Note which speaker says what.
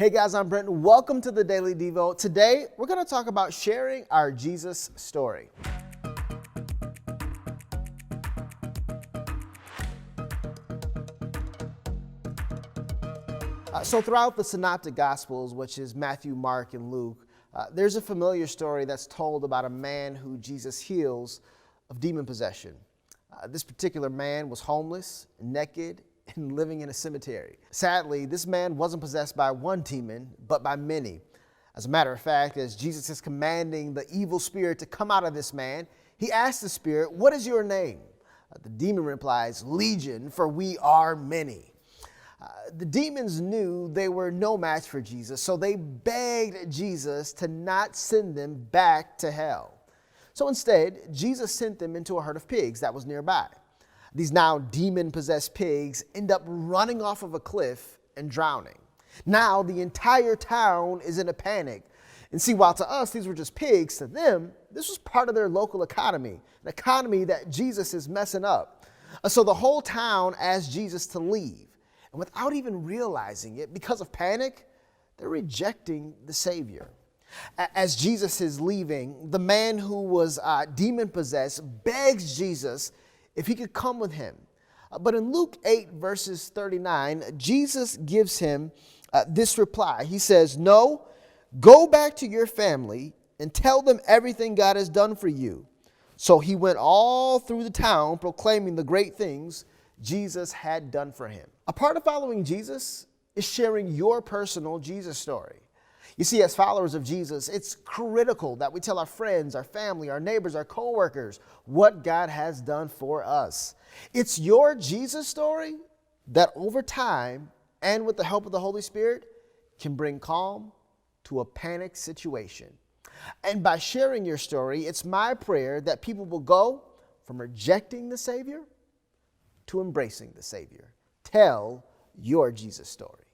Speaker 1: Hey guys, I'm Brent. Welcome to the Daily Devo. Today, we're going to talk about sharing our Jesus story. So throughout the Synoptic Gospels, which is Matthew, Mark, and Luke, there's a familiar story that's told about a man who Jesus heals of demon possession. This particular man was homeless, naked, and living in a cemetery. Sadly, this man wasn't possessed by one demon, but by many. As a matter of fact, as Jesus is commanding the evil spirit to come out of this man, he asks the spirit, "What is your name?" The demon replies, "Legion, for we are many." The demons knew they were no match for Jesus, so they begged Jesus to not send them back to hell. So instead, Jesus sent them into a herd of pigs that was nearby. These now demon-possessed pigs end up running off of a cliff and drowning. Now the entire town is in a panic. And see, while to us these were just pigs, to them, this was part of their local economy, an economy that Jesus is messing up. So the whole town asked Jesus to leave. And without even realizing it, because of panic, they're rejecting the Savior. As Jesus is leaving, the man who was demon-possessed begs Jesus if he could come with him. But in Luke 8, verses 39, Jesus gives him this reply. He says, "No, go back to your family and tell them everything God has done for you." So he went all through the town proclaiming the great things Jesus had done for him. A part of following Jesus is sharing your personal Jesus story. You see, as followers of Jesus, it's critical that we tell our friends, our family, our neighbors, our coworkers what God has done for us. It's your Jesus story that over time and with the help of the Holy Spirit can bring calm to a panic situation. And by sharing your story, it's my prayer that people will go from rejecting the Savior to embracing the Savior. Tell your Jesus story.